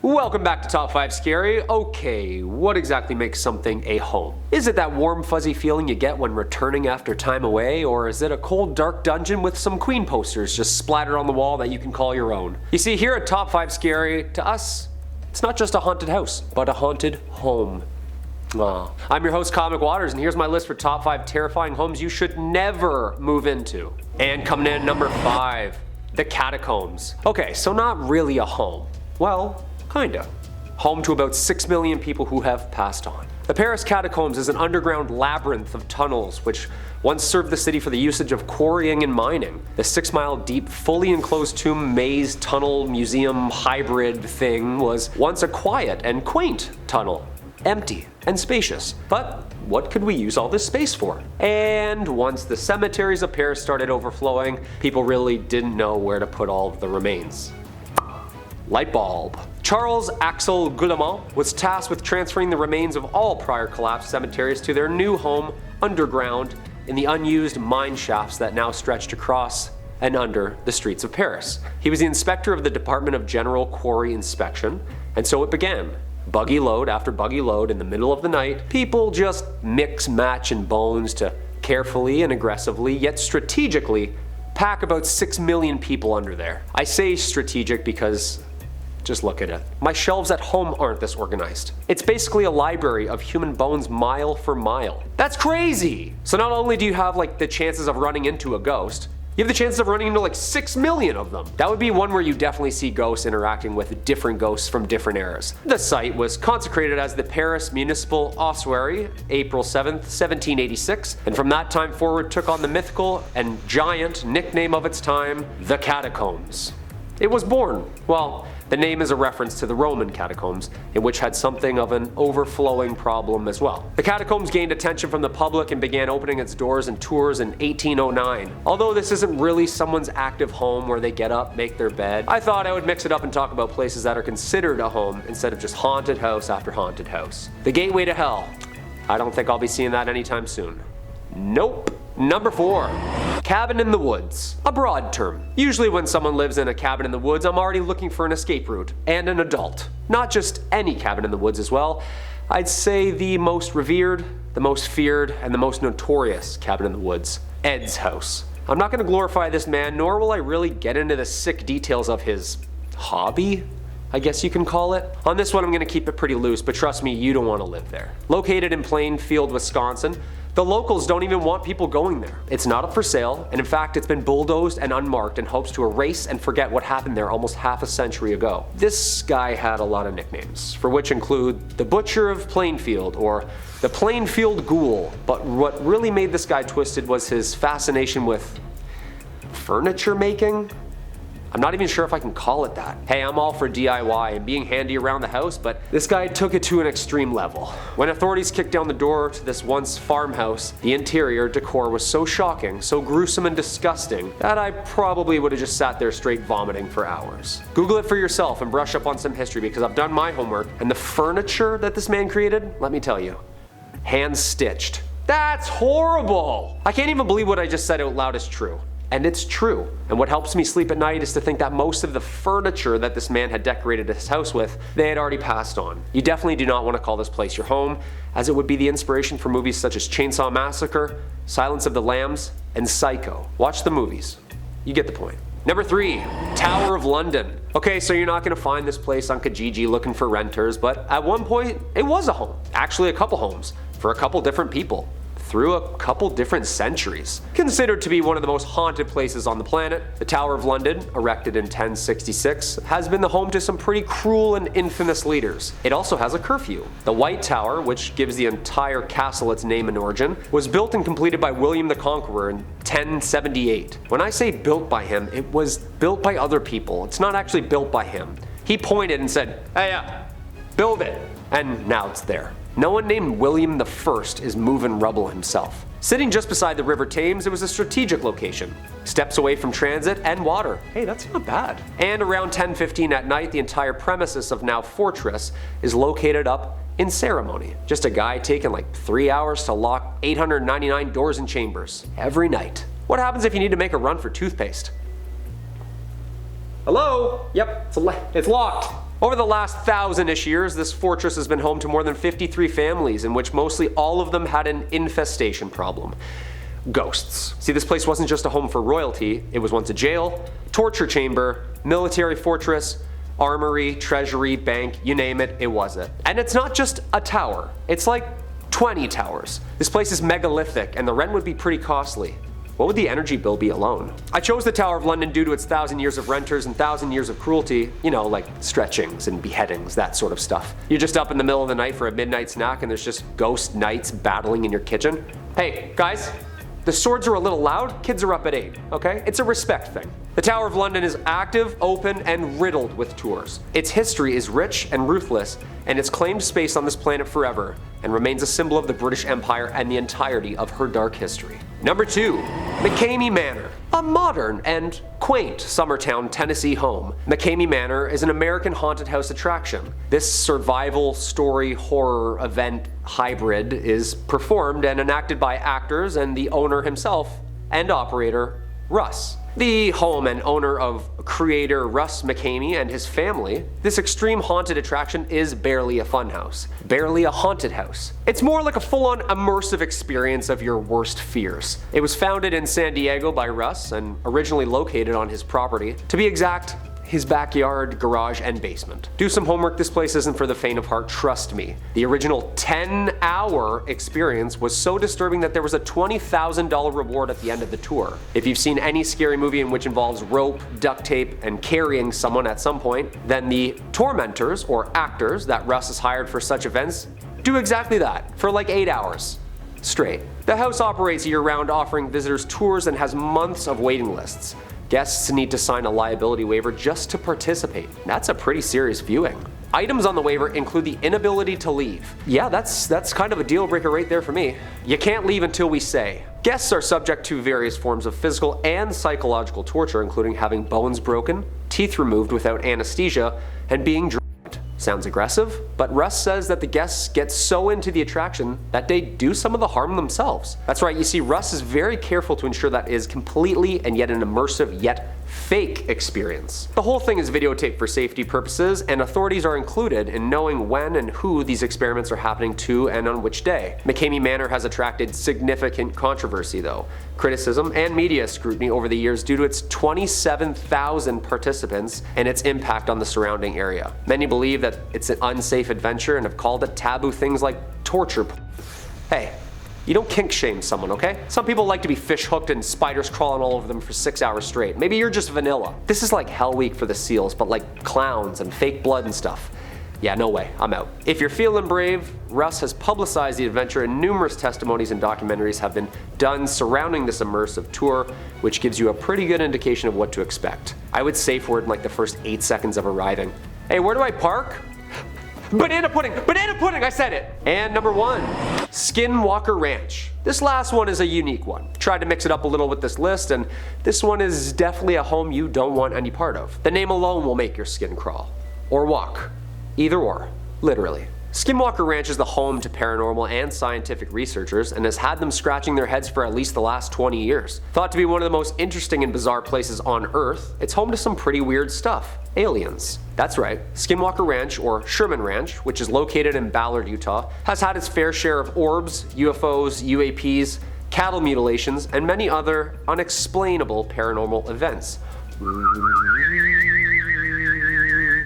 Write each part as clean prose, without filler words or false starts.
Welcome back to Top 5 Scary. Okay, what exactly makes something a home? Is it that warm fuzzy feeling you get when returning after time away, or is it a cold dark dungeon with some Queen posters just splattered on the wall that you can call your own? You see, here at Top 5 Scary, to us, it's not just a haunted house, but a haunted home. I'm your host, Comic Waters, and here's my list for top 5 terrifying homes you should never move into. And coming in at number 5, the Catacombs. Okay, so not really a home. Well, kinda. Home to about 6 million people who have passed on. The Paris Catacombs is an underground labyrinth of tunnels which once served the city for the usage of quarrying and mining. The 6-mile deep, fully enclosed tomb maze tunnel museum hybrid thing was once a quiet and quaint tunnel. Empty and spacious. But what could we use all this space for? And once the cemeteries of Paris started overflowing, people really didn't know where to put all of the remains. Light bulb. Charles Axel Guillemot was tasked with transferring the remains of all prior collapsed cemeteries to their new home underground in the unused mine shafts that now stretched across and under the streets of Paris. He was the inspector of the Department of General Quarry Inspection, and so it began. Buggy load after buggy load in the middle of the night, people just mix, match, and bones to carefully and aggressively, yet strategically, pack about 6 million people under there. I say strategic because just look at it. My shelves at home aren't this organized. It's basically a library of human bones mile for mile. That's crazy! So not only do you have the chances of running into a ghost, you have the chances of running into 6 million of them. That would be one where you definitely see ghosts interacting with different ghosts from different eras. The site was consecrated as the Paris Municipal Ossuary, April 7th, 1786, and from that time forward took on the mythical and giant nickname of its time, the Catacombs. It was born, well, the name is a reference to the Roman catacombs, in which had something of an overflowing problem as well. The catacombs gained attention from the public and began opening its doors and tours in 1809. Although this isn't really someone's active home where they get up, make their bed, I thought I would mix it up and talk about places that are considered a home instead of just haunted house after haunted house. The gateway to hell. I don't think I'll be seeing that anytime soon. Nope. Number 4. Cabin in the woods. A broad term. Usually when someone lives in a cabin in the woods, I'm already looking for an escape route. And an adult. Not just any cabin in the woods as well. I'd say the most revered, the most feared, and the most notorious cabin in the woods. Ed's house. I'm not going to glorify this man, nor will I really get into the sick details of his hobby, I guess you can call it. On this one I'm going to keep it pretty loose, but trust me, you don't want to live there. Located in Plainfield, Wisconsin, the locals don't even want people going there. It's not up for sale, and in fact it's been bulldozed and unmarked in hopes to erase and forget what happened there almost half a century ago. This guy had a lot of nicknames, for which include the Butcher of Plainfield or the Plainfield Ghoul, but what really made this guy twisted was his fascination with furniture making? I'm not even sure if I can call it that. Hey, I'm all for DIY and being handy around the house, but this guy took it to an extreme level. When authorities kicked down the door to this once farmhouse, the interior decor was so shocking, so gruesome and disgusting, that I probably would have just sat there straight vomiting for hours. Google it for yourself and brush up on some history because I've done my homework, and the furniture that this man created, let me tell you, hand stitched. That's horrible! I can't even believe what I just said out loud is true. And it's true. And what helps me sleep at night is to think that most of the furniture that this man had decorated his house with, they had already passed on. You definitely do not want to call this place your home, as it would be the inspiration for movies such as Chainsaw Massacre, Silence of the Lambs, and Psycho. Watch the movies. You get the point. Number 3, Tower of London. Okay, so you're not going to find this place on Kijiji looking for renters, but at one point, it was a home. Actually, a couple homes, for a couple different people. Through a couple different centuries. Considered to be one of the most haunted places on the planet, the Tower of London, erected in 1066, has been the home to some pretty cruel and infamous leaders. It also has a curfew. The White Tower, which gives the entire castle its name and origin, was built and completed by William the Conqueror in 1078. When I say built by him, it was built by other people. It's not actually built by him. He pointed and said, "Hey, build it," and now it's there. No one named William the First is moving rubble himself. Sitting just beside the River Thames, it was a strategic location. Steps away from transit and water. Hey, that's not bad. And around 10:15 at night, the entire premises of now Fortress is located up in ceremony. Just a guy taking 3 hours to lock 899 doors and chambers every night. What happens if you need to make a run for toothpaste? Hello? Yep, it's locked. Over the last 1,000-ish years, this fortress has been home to more than 53 families, in which mostly all of them had an infestation problem. Ghosts. See, this place wasn't just a home for royalty, it was once a jail, torture chamber, military fortress, armory, treasury, bank, you name it, it was it. And it's not just a tower, it's like 20 towers. This place is megalithic and the rent would be pretty costly. What would the energy bill be alone? I chose the Tower of London due to its 1,000 years of renters and 1,000 years of cruelty. You know, like stretchings and beheadings, that sort of stuff. You're just up in the middle of the night for a midnight snack and there's just ghost knights battling in your kitchen. Hey, guys, the swords are a little loud, kids are up at 8, okay? It's a respect thing. The Tower of London is active, open, and riddled with tours. Its history is rich and ruthless, and it's claimed space on this planet forever, and remains a symbol of the British Empire and the entirety of her dark history. Number 2. McKamey Manor. A modern and quaint Summertown, Tennessee home. McKamey Manor is an American haunted house attraction. This survival story horror event hybrid is performed and enacted by actors and the owner himself and operator, Russ. The home and owner of creator Russ McKamey and his family, this extreme haunted attraction is barely a funhouse, barely a haunted house. It's more like a full-on immersive experience of your worst fears. It was founded in San Diego by Russ and originally located on his property. To be exact, his backyard, garage, and basement. Do some homework, this place isn't for the faint of heart, trust me. The original 10-hour experience was so disturbing that there was a $20,000 reward at the end of the tour. If you've seen any scary movie in which involves rope, duct tape, and carrying someone at some point, then the tormentors, or actors, that Russ has hired for such events do exactly that, for like 8 hours. Straight. The house operates year-round, offering visitors tours and has months of waiting lists. Guests need to sign a liability waiver just to participate. That's a pretty serious viewing. Items on the waiver include the inability to leave. Yeah, that's kind of a deal breaker right there for me. You can't leave until we say. Guests are subject to various forms of physical and psychological torture, including having bones broken, teeth removed without anesthesia, and being drugged. Sounds aggressive, but Russ says that the guests get so into the attraction that they do some of the harm themselves. That's right, you see, Russ is very careful to ensure that it is completely and yet an immersive yet fake experience. The whole thing is videotaped for safety purposes, and authorities are included in knowing when and who these experiments are happening to and on which day. McKamey Manor has attracted significant controversy though, criticism and media scrutiny over the years due to its 27,000 participants and its impact on the surrounding area. Many believe that it's an unsafe adventure and have called it taboo things like torture. Hey, you don't kink shame someone, okay? Some people like to be fish hooked and spiders crawling all over them for 6 hours straight. Maybe you're just vanilla. This is like Hell Week for the seals, but like clowns and fake blood and stuff. Yeah, no way, I'm out. If you're feeling brave, Russ has publicized the adventure and numerous testimonies and documentaries have been done surrounding this immersive tour, which gives you a pretty good indication of what to expect. I would safe word in like the first 8 seconds of arriving. Hey, where do I park? Banana pudding, I said it. And number 1, Skinwalker Ranch. This last one is a unique one. Tried to mix it up a little with this list, and this one is definitely a home you don't want any part of. The name alone will make your skin crawl. Or walk. Either or, literally. Skinwalker Ranch is the home to paranormal and scientific researchers and has had them scratching their heads for at least the last 20 years. Thought to be one of the most interesting and bizarre places on Earth, it's home to some pretty weird stuff. Aliens. That's right, Skinwalker Ranch, or Sherman Ranch, which is located in Ballard, Utah, has had its fair share of orbs, UFOs, UAPs, cattle mutilations, and many other unexplainable paranormal events.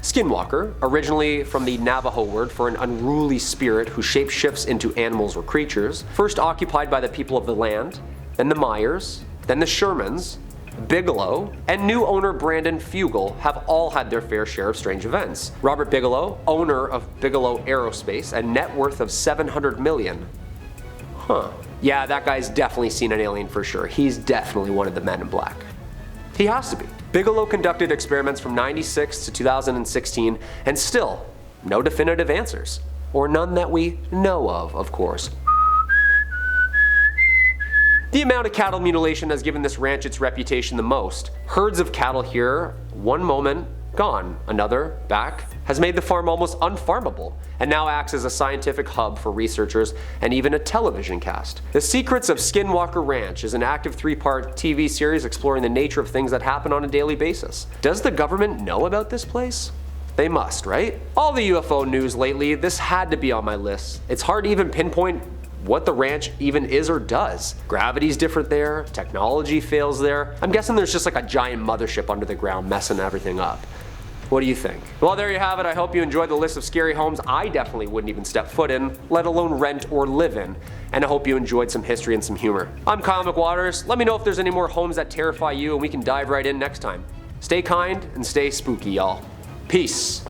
Skinwalker, originally from the Navajo word for an unruly spirit who shapeshifts into animals or creatures, first occupied by the people of the land, then the Myers, then the Shermans, Bigelow, and new owner Brandon Fugel have all had their fair share of strange events. Robert Bigelow, owner of Bigelow Aerospace, a net worth of $700 million. Huh. Yeah, that guy's definitely seen an alien for sure. He's definitely one of the men in black. He has to be. Bigelow conducted experiments from '96 to 2016, and still, no definitive answers. Or none that we know of course. The amount of cattle mutilation has given this ranch its reputation the most. Herds of cattle here, one moment, gone, another, back, has made the farm almost unfarmable, and now acts as a scientific hub for researchers and even a television cast. The Secrets of Skinwalker Ranch is an active 3-part TV series exploring the nature of things that happen on a daily basis. Does the government know about this place? They must, right? All the UFO news lately, this had to be on my list. It's hard to even pinpoint what the ranch even is or does. Gravity's different there, technology fails there. I'm guessing there's just like a giant mothership under the ground messing everything up. What do you think? Well, there you have it. I hope you enjoyed the list of scary homes I definitely wouldn't even step foot in, let alone rent or live in. And I hope you enjoyed some history and some humor. I'm Kyle McWaters. Let me know if there's any more homes that terrify you and we can dive right in next time. Stay kind and stay spooky, y'all. Peace.